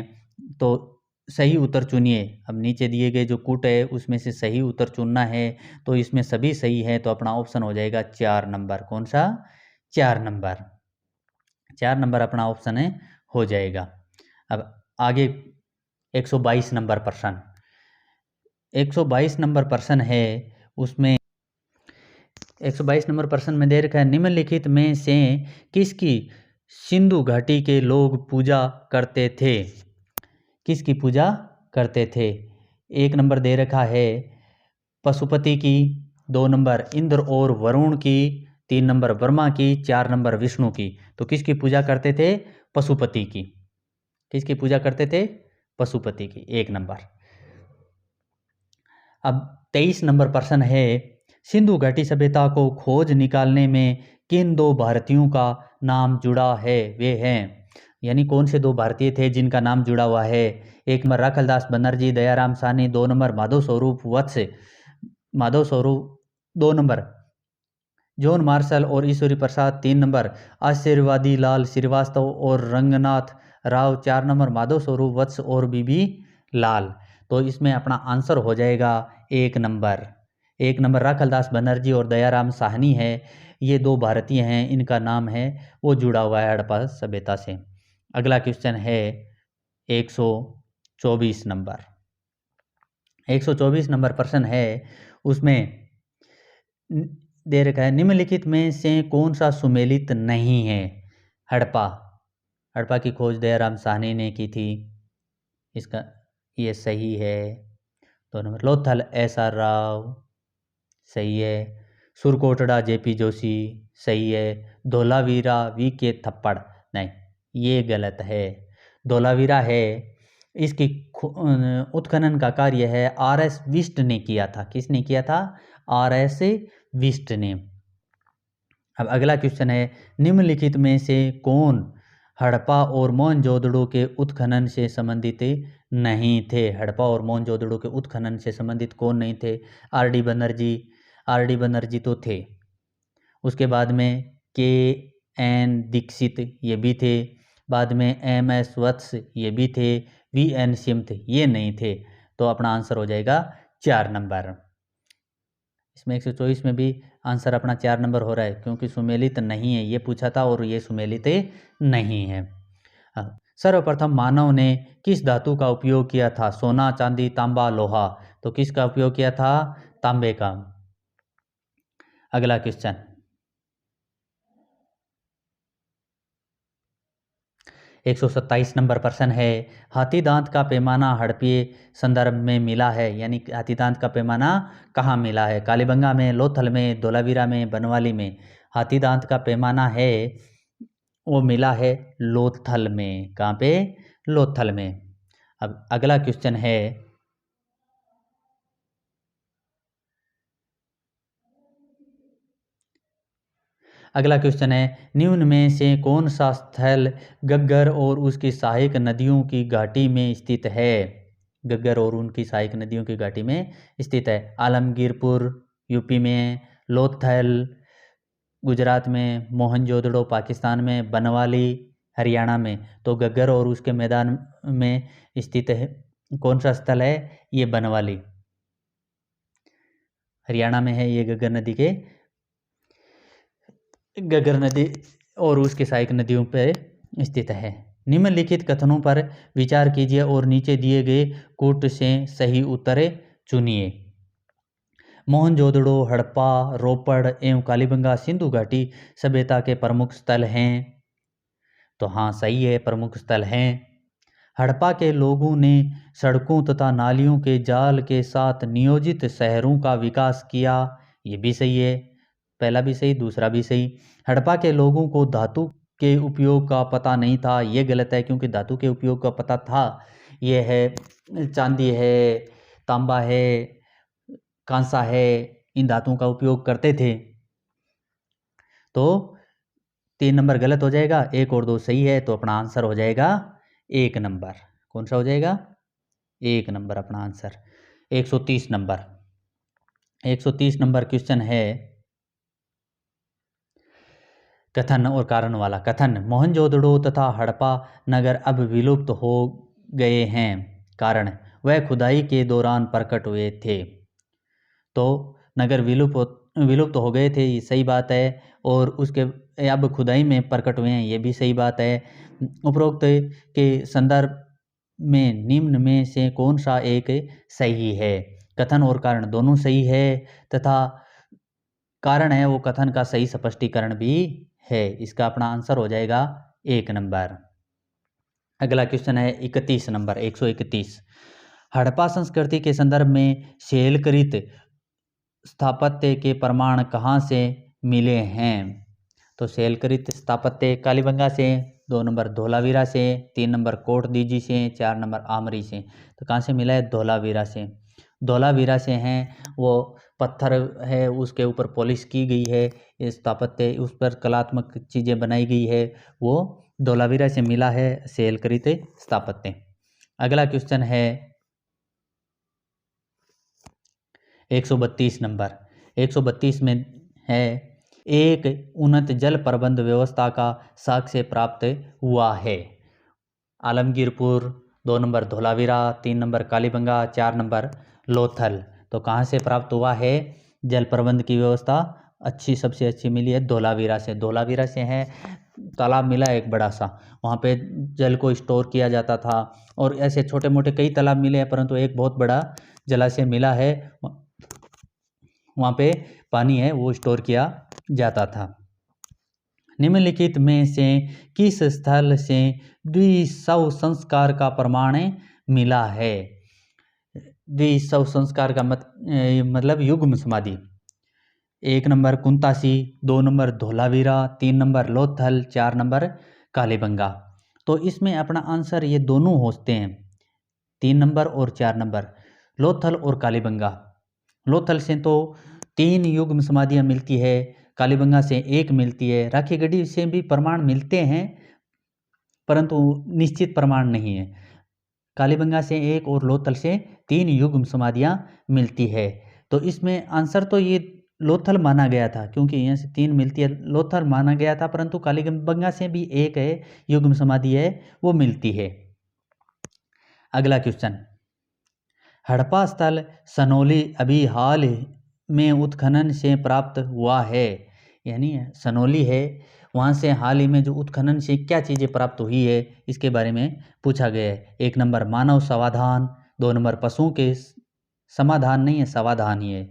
Speaker 1: तो सही उत्तर चुनिए। अब नीचे दिए गए जो कूट है उसमें से सही उत्तर चुनना है। तो इसमें सभी सही है, तो अपना ऑप्शन हो जाएगा 4 नंबर। कौन सा? 4 नंबर। 4 नंबर अपना ऑप्शन है, हो जाएगा। अब आगे 122 नंबर प्रश्न। 122 नंबर प्रश्न है, उसमें 122 नंबर प्रश्न में दे रखा है, निम्नलिखित में से किसकी सिंधु घाटी के लोग पूजा करते थे? किसकी पूजा करते थे? 1 नंबर दे रखा है पशुपति की, 2 नंबर इंद्र और वरुण की, 3 नंबर ब्रह्मा की, 4 नंबर विष्णु की। तो किसकी पूजा करते थे? पशुपति की। किसकी पूजा करते थे? पशुपति की। 1 नंबर। अब 23 नंबर प्रश्न है, सिंधु घाटी सभ्यता को खोज निकालने में किन 2 भारतीयों का नाम जुड़ा है? वे हैं, यानी कौन से 2 भारतीय थे जिनका नाम जुड़ा हुआ है? 1 नंबर राखलदास बनर्जी, दयाराम साहनी, 2 नंबर माधव स्वरूप वत्स, 2 नंबर जॉन मार्शल और ईश्वरी प्रसाद, 3 नंबर आशीर्वादी लाल श्रीवास्तव और रंगनाथ राव, 4 नंबर माधव स्वरूप वत्स और बीबी लाल। तो इसमें अपना आंसर हो जाएगा 1 नंबर। 1 नंबर राखलदास बनर्जी और दयाराम साहनी है, ये 2 भारतीय हैं, इनका नाम है वो जुड़ा हुआ है हड़प्पा सभ्यता से। अगला क्वेश्चन है 124 नंबर। 124 नंबर प्रश्न है, उसमें दे रखा है, निम्नलिखित में से कौन सा सुमेलित नहीं है? हड़प्पा की खोज दयाराम साहनी ने की थी, इसका ये सही है। 2 नंबर लोथल एस.आर. राव, सही है। सुरकोटड़ा जेपी जोशी, सही है। धोलावीरा वी के थप्पड़, नहीं ये गलत है। धोलावीरा है, इसकी उत्खनन का कार्य है आर.एस. विष्ट ने किया था। किसने किया था? आर.एस. विष्ट ने। अब अगला क्वेश्चन है, निम्नलिखित में से कौन हड़प्पा और मोहनजोदड़ो के उत्खनन से संबंधित नहीं थे? हड़प्पा और मोहनजोदड़ो के उत्खनन से संबंधित कौन नहीं थे? आर.डी. बनर्जी तो थे। उसके बाद में के.एन. दीक्षित ये भी थे। बाद में एम.एस. वत्स ये भी थे। वी.एन. सिमथ ये नहीं थे। तो अपना आंसर हो जाएगा 4 नंबर। इसमें 124 में भी आंसर अपना 4 नंबर हो रहा है, क्योंकि सुमेलित नहीं है ये पूछा था और ये सुमेलित नहीं है। सर्वप्रथम मानव ने किस धातु का उपयोग किया था? सोना, चांदी, तांबा, लोहा। तो किसका उपयोग किया था? तांबे का। अगला क्वेश्चन, 127 नंबर प्रश्न है, हाथी दांत का पैमाना हड़प्पीय संदर्भ में मिला है, यानी हाथी दांत का पैमाना कहाँ मिला है? कालीबंगा में, लोथल में, धोलावीरा में, बनवाली में। हाथी दांत का पैमाना है वो मिला है लोथल में। कहाँ पे? लोथल में। अब अगला क्वेश्चन है, निम्न में से कौन सा स्थल गग्गर और उसकी सहायक नदियों की घाटी में स्थित है? गग्गर और उनकी सहायक नदियों की घाटी में स्थित है। आलमगीरपुर यूपी में, लोथल गुजरात में, मोहनजोदड़ो पाकिस्तान में, बनवाली हरियाणा में। तो गग्गर और उसके मैदान में स्थित है कौन सा स्थल है? ये बनवाली हरियाणा में है। ये गग्गर नदी और उसके सहायक नदियों पर स्थित है। निम्नलिखित कथनों पर विचार कीजिए और नीचे दिए गए कूट से सही उत्तर चुनिए। मोहनजोदड़ो, हड़प्पा, रोपड़ एवं कालीबंगा सिंधु घाटी सभ्यता के प्रमुख स्थल हैं। तो हाँ सही है, प्रमुख स्थल हैं। हड़प्पा के लोगों ने सड़कों तथा नालियों के जाल के साथ नियोजित शहरों का विकास किया। ये भी सही है, पहला भी सही, दूसरा भी सही। हड़प्पा के लोगों को धातु के उपयोग का पता नहीं था। ये गलत है, क्योंकि धातु के उपयोग का पता था। ये है चांदी है, तांबा है, कांसा है, इन धातुओं का उपयोग करते थे। तो 3 नंबर गलत हो जाएगा, 1 और 2 सही है। तो अपना आंसर हो जाएगा 1 नंबर। कौन सा हो जाएगा? 1 नंबर अपना आंसर। 130 नंबर क्वेश्चन है, कथन और कारण वाला। कथन, मोहनजोदड़ो तथा हड़प्पा नगर अब विलुप्त हो गए हैं। कारण, वह खुदाई के दौरान प्रकट हुए थे। तो नगर विलुप्त हो गए थे, ये सही बात है। और उसके अब खुदाई में प्रकट हुए हैं, ये भी सही बात है। उपरोक्त के संदर्भ में निम्न में से कौन सा एक सही है? कथन और कारण दोनों सही है, तथा कारण है वो कथन का सही स्पष्टीकरण भी है। इसका अपना आंसर हो जाएगा 1 नंबर। अगला क्वेश्चन है 31 नंबर, 131। हड़प्पा संस्कृति के संदर्भ में शैलकृत स्थापत्य के प्रमाण कहाँ से मिले हैं? तो शैलकृत स्थापत्य कालीबंगा से, 2 नंबर धोलावीरा से, 3 नंबर कोट दीजी से, 4 नंबर आमरी से। तो कहाँ से मिला है? धोलावीरा से। धोलावीरा से हैं, वो पत्थर है उसके ऊपर पॉलिश की गई है ये स्थापत्य, उस पर कलात्मक चीज़ें बनाई गई है, वो धोलावीरा से मिला है शैलकृत स्थापत्य। अगला क्वेश्चन है 132 नंबर। 132 में है, एक उन्नत जल प्रबंध व्यवस्था का साक्ष्य प्राप्त हुआ है। Alamgirpur, 2 number Dholavira, 3 number Kalibanga, 4 number Lothal. तो कहाँ से प्राप्त हुआ है जल प्रबंध की व्यवस्था? सबसे अच्छी मिली है धोलावीरा से। धोलावीरा से है, तालाब मिला है एक बड़ा सा, वहाँ पे जल को स्टोर किया जाता था। और ऐसे छोटे मोटे कई तालाब मिले हैं, परंतु एक बहुत बड़ा जलाशय मिला है, वहाँ पे पानी है वो स्टोर किया जाता था। निम्नलिखित में से किस स्थल से द्विशव संस्कार का प्रमाण मिला है? द्विशव संस्कार का मतलब युग्म समाधि। 1 number Kuntasi, 2 number Dholavira, 3 number Lothal, 4 number Kalibangan. तो इसमें अपना आंसर ये दोनों होते हैं, 3 नंबर और 4 नंबर, लोथल और कालीबंगा। लोथल से तो 3 युग्म समाधियाँ मिलती है, कालीबंगा से 1 मिलती है, राखी गढ़ी से भी प्रमाण मिलते हैं परंतु निश्चित प्रमाण नहीं है। कालीबंगा से 1 और लोथल से 3 युग्म समाधियाँ मिलती है। तो इसमें आंसर तो ये लोथल माना गया था, क्योंकि यहाँ से 3 मिलती है, लोथल माना गया था, परंतु कालीबंगा से भी 1 है युग्म समाधि है वो मिलती है। अगला क्वेश्चन, हड़प्पा स्थल सनोली अभी हाल में उत्खनन से प्राप्त हुआ है, यानी सनोली है वहाँ से हाल ही में जो उत्खनन से क्या चीज़ें प्राप्त हुई है इसके बारे में पूछा गया है। 1 नंबर मानव समाधान, 2 नंबर पशुओं के समाधान नहीं है, समाधान ही है,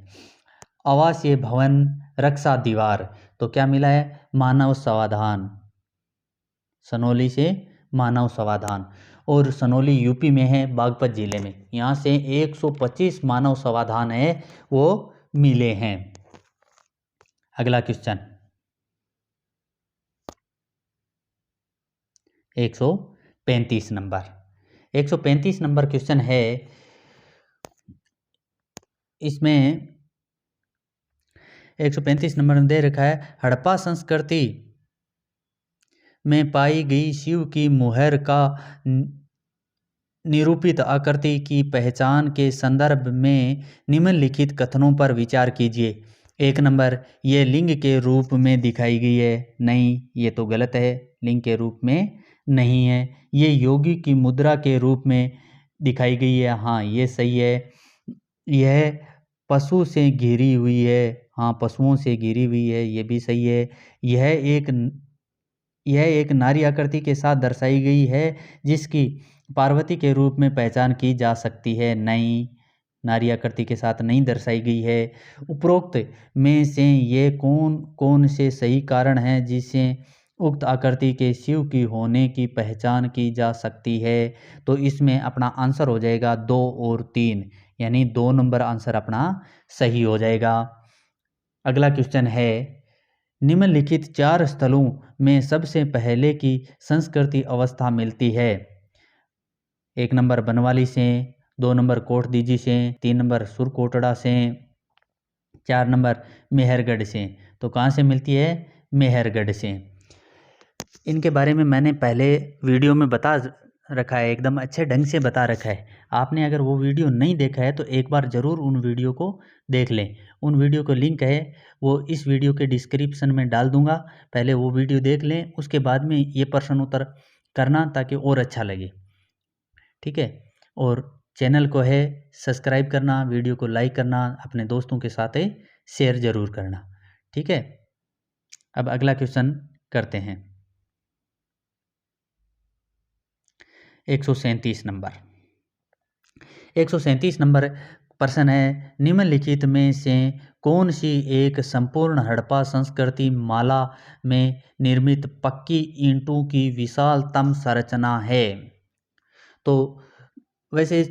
Speaker 1: आवासीय भवन, रक्षा दीवार। तो क्या मिला है, मानव समाधान, सनोली से मानव समाधान। और सनोली यूपी में है, बागपत जिले में, यहाँ से 125 मानव समाधान है वो मिले हैं। अगला क्वेश्चन 135 नंबर, 135 नंबर क्वेश्चन है, इसमें 135 नंबर में दे रखा है, हड़प्पा संस्कृति में पाई गई शिव की मुहर का निरूपित आकृति की पहचान के संदर्भ में निम्नलिखित कथनों पर विचार कीजिए। 1 नंबर, ये लिंग के रूप में दिखाई गई है, नहीं ये तो गलत है, लिंग के रूप में नहीं है। ये योगी की मुद्रा के रूप में दिखाई गई है, हाँ ये सही है। यह पशु से घिरी हुई है, हाँ पशुओं से घिरी हुई है, ये भी सही है। यह एक नारी आकृति के साथ दर्शाई गई है जिसकी पार्वती के रूप में पहचान की जा सकती है, नहीं नारी आकृति के साथ नहीं दर्शाई गई है। उपरोक्त में से ये कौन कौन से सही कारण हैं जिससे उक्त आकृति के शिव की होने की पहचान की जा सकती है? तो इसमें अपना आंसर हो जाएगा 2 और 3, यानी 2 नंबर आंसर अपना सही हो जाएगा। अगला क्वेश्चन है, निम्नलिखित 4 स्थलों में सबसे पहले की संस्कृति अवस्था मिलती है। 1 नंबर बनवाली से, 2 नंबर कोटदीजी से, 3 नंबर सुरकोटड़ा से, 4 नंबर मेहरगढ़ से। तो कहाँ से मिलती है, मेहरगढ़ से। इनके बारे में मैंने पहले वीडियो में बता रखा है, एकदम अच्छे ढंग से बता रखा है। आपने अगर वो वीडियो नहीं देखा है तो एक बार ज़रूर उन वीडियो को देख लें। उन वीडियो को लिंक है वो इस वीडियो के डिस्क्रिप्शन में डाल दूंगा, पहले वो वीडियो देख लें, उसके बाद में ये प्रश्न उत्तर करना ताकि और अच्छा लगे, ठीक है। और चैनल को है सब्सक्राइब करना, वीडियो को लाइक करना, अपने दोस्तों के साथ शेयर ज़रूर करना, ठीक है। अब अगला क्वेश्चन करते हैं, 137 नंबर। 137 नंबर प्रश्न है, निम्नलिखित में से कौन सी एक संपूर्ण हड़प्पा संस्कृति माला में निर्मित पक्की ईंटों की विशालतम संरचना है? तो वैसे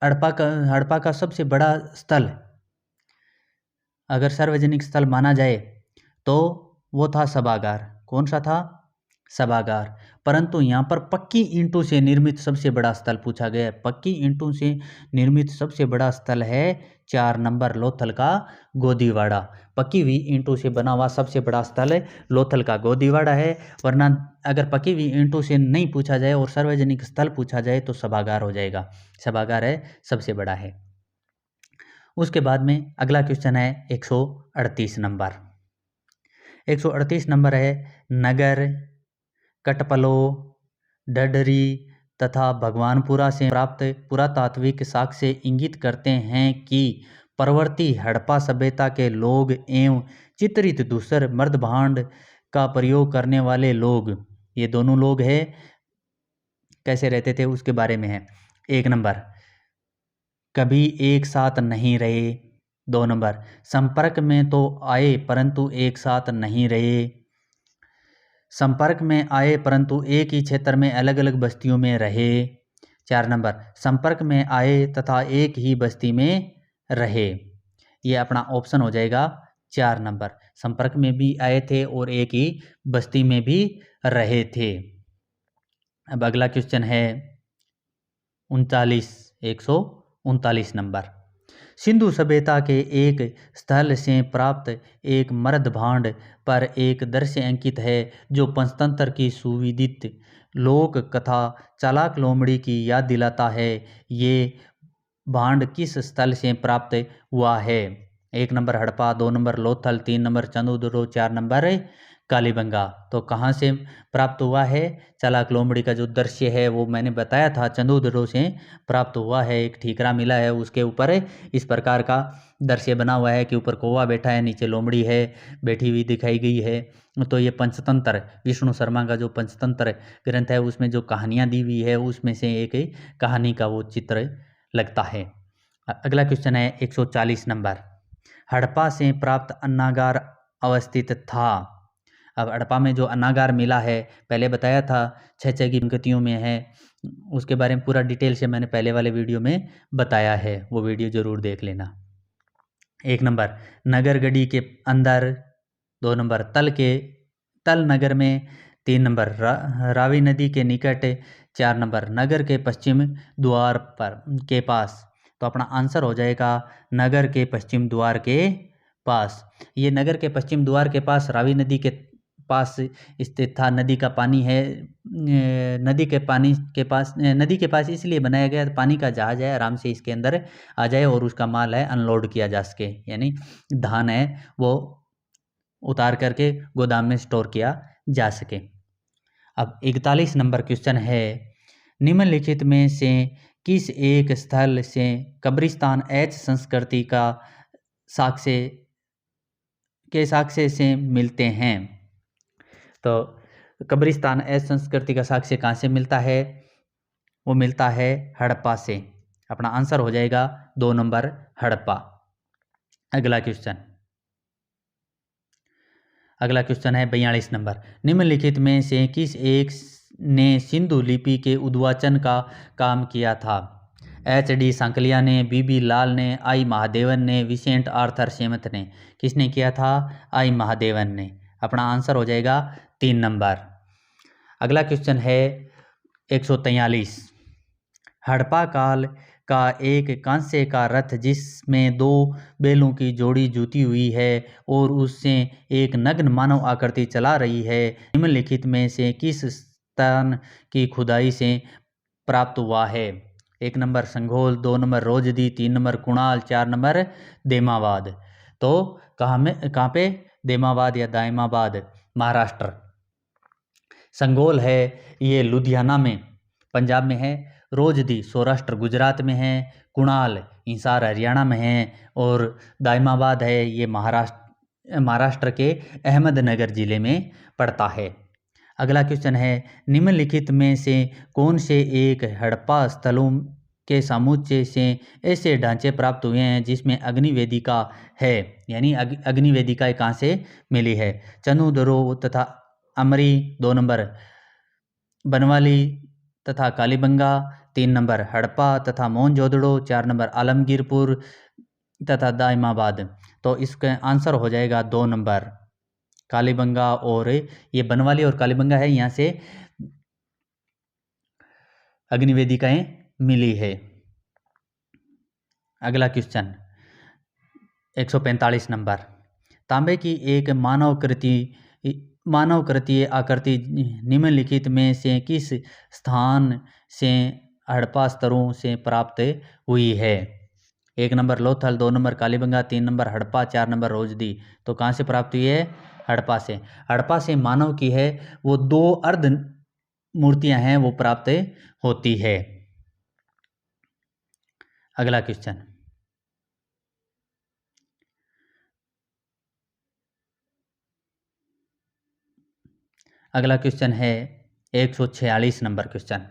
Speaker 1: हड़प्पा का सबसे बड़ा स्थल, अगर सार्वजनिक स्थल माना जाए तो वो था सभागार। कौन सा था, सभागार। परंतु यहाँ पर पक्की ईंटों से निर्मित सबसे बड़ा स्थल पूछा गया है। पक्की ईंटों से निर्मित सबसे बड़ा स्थल है 4 नंबर लोथल का गोदीवाड़ा। पक्की हुई ईंटों से बना हुआ सबसे बड़ा स्थल है लोथल का गोदीवाड़ा है। वरना अगर पक्की हुई ईंटों से नहीं पूछा जाए और सार्वजनिक स्थल पूछा जाए तो सभागार हो जाएगा, सभागार है सबसे बड़ा है। उसके बाद में अगला क्वेश्चन है 138 नंबर। 138 नंबर है, नगर, कटपलो, डडरी तथा भगवानपुरा से प्राप्त पुरातात्विक साक्ष्य इंगित करते हैं कि परवर्ती हड़प्पा सभ्यता के लोग एवं चित्रित धूसर मर्दभांड का प्रयोग करने वाले लोग, ये दोनों लोग हैं, कैसे रहते थे उसके बारे में है। 1 नंबर, कभी एक साथ नहीं रहे। 2 नंबर, संपर्क में तो आए परंतु एक साथ नहीं रहे। संपर्क में आए परंतु एक ही क्षेत्र में अलग अलग बस्तियों में रहे। 4 नंबर, संपर्क में आए तथा एक ही बस्ती में रहे। ये अपना ऑप्शन हो जाएगा 4 नंबर। संपर्क में भी आए थे और एक ही बस्ती में भी रहे थे। अब अगला क्वेश्चन है 139 नंबर। सिंधु सभ्यता के एक स्थल से प्राप्त एक मृद भांड पर एक दृश्य अंकित है जो पंचतंत्र की सुविदित लोक कथा चालाक लोमड़ी की याद दिलाता है। ये भांड किस स्थल से प्राप्त हुआ है? 1 number Harappa, 2 number Lothal, 3 number Chandradroh, 4 number Kalibangan. तो कहाँ से प्राप्त हुआ है? चालाक लोमड़ी का जो दृश्य है वो मैंने बताया था चंद्रद्रोह से प्राप्त हुआ है। एक ठीकरा मिला है, उसके ऊपर इस प्रकार का दृश्य बना हुआ है कि ऊपर कौवा बैठा है, नीचे लोमड़ी है बैठी हुई दिखाई गई है। तो ये पंचतंत्र, विष्णु शर्मा का जो पंचतंत्र ग्रंथ है उसमें जो कहानियाँ दी हुई है उसमें से एक कहानी का वो चित्र लगता है। अगला क्वेश्चन है 140 नंबर। हड़प्पा से प्राप्त अन्नागार अवस्थित था। अब हड़प्पा में जो अन्नागार मिला है, पहले बताया था 6 की पंक्तियों में है, उसके बारे में पूरा डिटेल से मैंने पहले वाले वीडियो में बताया है, वो वीडियो जरूर देख लेना। 1 नंबर नगरगढ़ी के अंदर, 2 नंबर तल नगर में, 3 नंबर रावी नदी के निकट, 4 नंबर नगर के पश्चिम द्वार पर के पास। तो अपना आंसर हो जाएगा नगर के पश्चिम द्वार के पास। ये नगर के पश्चिम द्वार के पास रावी नदी के पास स्थित था। नदी का पानी है, नदी के पास इसलिए बनाया गया, पानी का जहाज है, आराम से इसके अंदर आ जाए और उसका माल है अनलोड किया जा सके, यानी धान है वो उतार करके गोदाम में स्टोर किया जा सके। अब 41 नंबर क्वेश्चन है, निम्नलिखित में से किस एक स्थल से कब्रिस्तान एच संस्कृति का साक्ष्य से मिलते हैं? तो कब्रिस्तान एच संस्कृति का साक्ष्य कहाँ से मिलता है? वो मिलता है हड़प्पा से। अपना आंसर हो जाएगा 2 नंबर हड़प्पा। अगला क्वेश्चन है 42 नंबर। निम्नलिखित में से किस एक ने सिंधु लिपि के उद्वाचन का काम किया था? HD सांकलिया ने, BB लाल ने, आई महादेवन ने, विसेंट आर्थर सेमथ ने। किसने किया था? आई महादेवन ने। अपना आंसर हो जाएगा 3 नंबर। अगला क्वेश्चन है 143। हड़प्पा काल का एक कांसे का रथ जिसमें 2 बैलों की जोड़ी जुती हुई है और उससे एक नग्न मानव आकृति चला रही है, निम्नलिखित में से किस स्थान की खुदाई से प्राप्त हुआ है? 1 number Sanghol, 2 number Rojdi, 3 number Kunal, 4 number Daimabad. तो कहाँ पे? देमाबाद या दायमाबाद, महाराष्ट्र। संघोल है ये लुधियाना में, पंजाब में है। रोजदी सौराष्ट्र गुजरात में है। कुणाल हिसार हरियाणा में है। और दायमाबाद है ये महाराष्ट्र के अहमदनगर जिले में पड़ता है। अगला क्वेश्चन है, निम्नलिखित में से कौन से एक हड़प्पा स्थलों के समुच्चय से ऐसे ढांचे प्राप्त हुए हैं जिसमें अग्निवेदिका है? यानी अग्निवेदिका कहाँ से मिली है? चंद्रद्रोह तथा अमरी, 2 नंबर बनवाली तथा कालीबंगा, 3 नंबर हड़प्पा तथा मोहनजोदड़ो, 4 नंबर आलमगीरपुर तथा दायमाबाद। तो इसका आंसर हो जाएगा 2 नंबर कालीबंगा। और ये बनवाली और कालीबंगा है, यहाँ से अग्निवेदिकाएं मिली है। अगला क्वेश्चन 145 नंबर। तांबे की एक मानवकृतीय आकृति निम्नलिखित में से किस स्थान से हड़प्पा स्तरों से प्राप्त हुई है? 1 number Lothal, 2 number Kalibanga, 3 number Harappa, 4 number Rojdi. तो कहाँ से प्राप्त हुई है? हड़प्पा से। हड़प्पा से मानव की है वो 2 अर्ध मूर्तियां हैं वो प्राप्त होती है। अगला क्वेश्चन है 146 नंबर क्वेश्चन।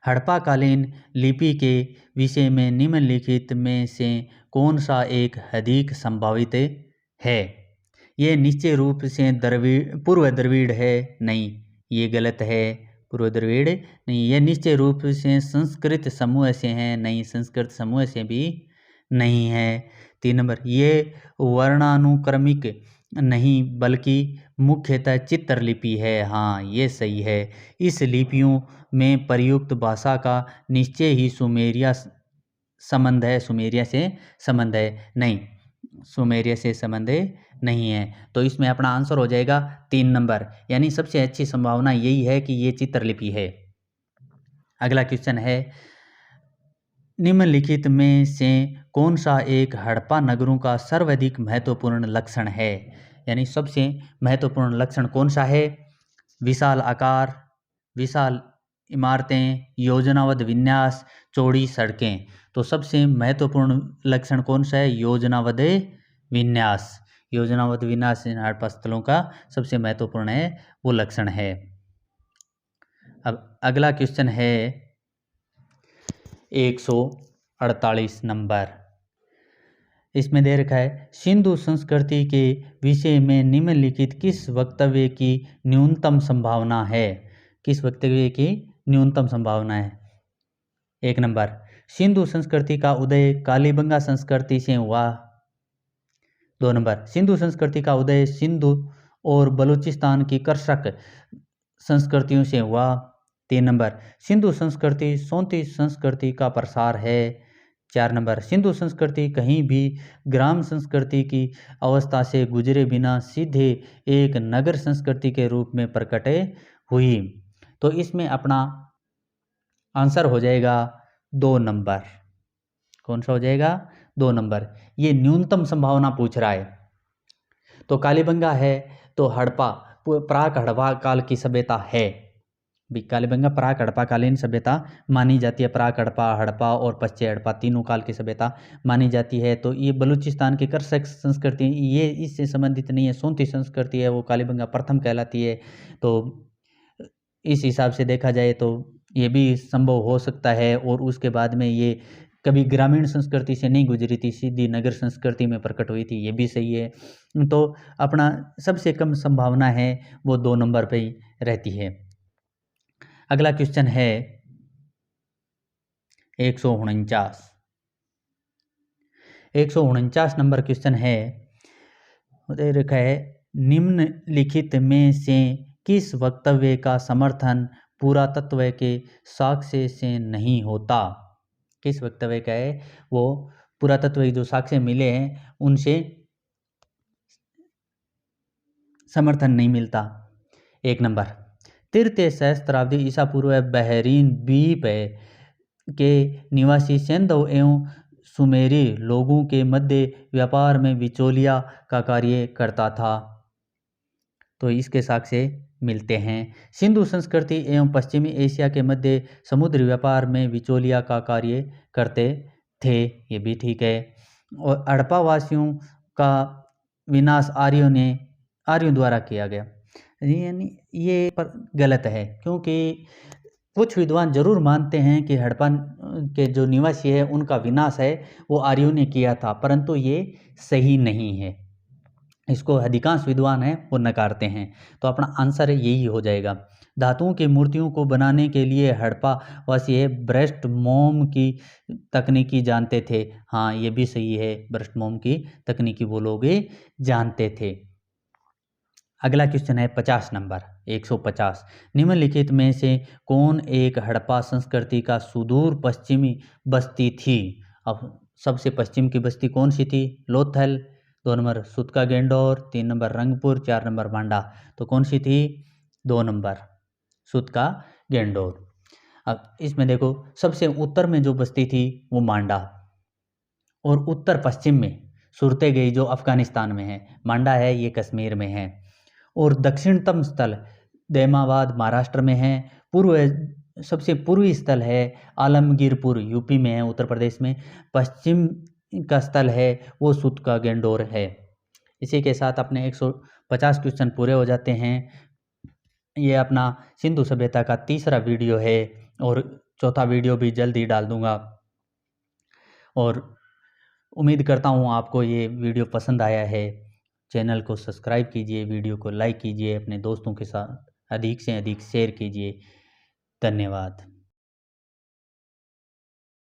Speaker 1: हड़प्पाकालीन लिपि के विषय में निम्नलिखित में से कौन सा एक अधिक संभावित है? ये निश्चय रूप से पूर्व द्रविड़ है? नहीं, ये गलत है। पूर्व द्रविड़ नहीं। ये निश्चय रूप से संस्कृत समूह से है? नहीं, संस्कृत समूह से भी नहीं है। 3 नंबर, ये वर्णानुक्रमिक नहीं बल्कि मुख्यतः चित्रलिपि है। हाँ, ये सही है। इस लिपियों में प्रयुक्त भाषा का निश्चय ही सुमेरिया संबंध है, सुमेरिया से संबंध है। नहीं, सुमेरिया से संबंध नहीं है। तो इसमें अपना आंसर हो जाएगा 3 नंबर, यानी सबसे अच्छी संभावना यही है कि ये चित्रलिपि है। अगला क्वेश्चन है, निम्नलिखित में से कौन सा एक हड़प्पा नगरों का सर्वाधिक महत्वपूर्ण लक्षण है? यानी सबसे महत्वपूर्ण लक्षण कौन सा है? विशाल आकार, विशाल इमारतें, योजनाबद्ध विन्यास, चौड़ी सड़कें। तो सबसे महत्वपूर्ण लक्षण कौन सा है? योजनाबद्ध विन्यास। योजनाबद्ध विन्यास इन हड़प्पा स्थलों का सबसे महत्वपूर्ण है वो लक्षण है। अब अगला क्वेश्चन है 148 नंबर। इसमें दे रखा है, सिंधु संस्कृति के विषय में निम्नलिखित किस वक्तव्य की न्यूनतम संभावना है? किस वक्तव्य की न्यूनतम संभावना है? 1 नंबर, सिंधु संस्कृति का उदय कालीबंगा संस्कृति से हुआ। 2 नंबर, सिंधु संस्कृति का उदय सिंधु और बलूचिस्तान की कर्षक संस्कृतियों से हुआ। 3 नंबर, सिंधु संस्कृति सोंती संस्कृति का प्रसार है। 4 नंबर, सिंधु संस्कृति कहीं भी ग्राम संस्कृति की अवस्था से गुजरे बिना सीधे एक नगर संस्कृति के रूप में प्रकट हुई। तो इसमें अपना आंसर हो जाएगा 2 नंबर। कौन सा हो जाएगा? 2 नंबर। ये न्यूनतम संभावना पूछ रहा है। तो कालीबंगा है तो हड़प्पा प्राक हड़प्पा काल की सभ्यता है। कालीबंगा प्राक हड़प्पा कालीन सभ्यता मानी जाती है। प्राक हड़प्पा, हड़प्पा और पश्चिम हड़प्पा तीनों काल की सभ्यता मानी जाती है। तो ये बलूचिस्तान की कर्षक संस्कृति ये इससे संबंधित नहीं है। सोंती संस्कृति है वो कालीबंगा प्रथम कहलाती है। तो इस हिसाब से देखा जाए तो ये भी संभव हो सकता है। और उसके बाद में ये कभी ग्रामीण संस्कृति से नहीं गुजरी थी, सीधी नगर संस्कृति में प्रकट हुई थी, ये भी सही है। तो अपना सबसे कम संभावना है वो 2 नंबर पे ही रहती है। अगला क्वेश्चन है 149। 149 नंबर क्वेश्चन है, रखा है, निम्नलिखित में से किस वक्तव्य का समर्थन पुरातत्व के साक्ष्य से नहीं होता? किस वक्तव्य का है वो पुरातत्व के जो साक्ष्य मिले हैं उनसे समर्थन नहीं मिलता। 1 नंबर, तृतीय सहस्त्राब्दी ईसा पूर्व बहरीन द्वीप के निवासी सिंधु एवं सुमेरी लोगों के मध्य व्यापार में बिचौलिया का कार्य करता था। तो इसके साक्ष्य मिलते हैं। सिंधु संस्कृति एवं पश्चिमी एशिया के मध्य समुद्री व्यापार में बिचौलिया का कार्य करते थे, ये भी ठीक है। और हड़प्पा वासियों का विनाश आर्यों द्वारा किया गया, यानी ये पर गलत है। क्योंकि कुछ विद्वान जरूर मानते हैं कि हड़प्पा के जो निवासी है उनका विनाश है वो आर्यों ने किया था, परंतु ये सही नहीं है। इसको अधिकांश विद्वान हैं वो नकारते हैं। तो अपना आंसर यही हो जाएगा। धातुओं की मूर्तियों को बनाने के लिए हड़प्पा वासी ब्रस्ट मोम की तकनीकी जानते थे। हाँ, ये भी सही है, ब्रस्ट मोम की तकनीकी वो लोग जानते थे। अगला क्वेश्चन है 50 नंबर 150। निम्नलिखित में से कौन एक हड़प्पा संस्कृति का सुदूर पश्चिमी बस्ती थी? अब सबसे पश्चिम की बस्ती कौन सी थी? Lothal. 2 number सुतका Dor. 3 number Rangpur. 4 number मांडा। तो कौन सी थी? 2 नंबर सुतका गेंडोर। अब इसमें देखो, सबसे उत्तर में जो बस्ती थी वो मांडा, और उत्तर पश्चिम में सुरतेगई जो अफगानिस्तान में है, मांडा है ये कश्मीर में है, और दक्षिणतम स्थल दैमाबाद महाराष्ट्र में है। सबसे पूर्वी स्थल है आलमगीरपुर यूपी में है, उत्तर प्रदेश में। पश्चिम का स्थल है वो सुतका गेंडोर है। इसी के साथ अपने 150 क्वेश्चन पूरे हो जाते हैं। ये अपना सिंधु सभ्यता का तीसरा वीडियो है और चौथा वीडियो भी जल्द ही डाल दूंगा। और उम्मीद करता हूँ आपको ये वीडियो पसंद आया है। चैनल को सब्सक्राइब कीजिए, वीडियो को लाइक कीजिए, अपने दोस्तों के साथ अधिक से अधिक शेयर कीजिए। धन्यवाद।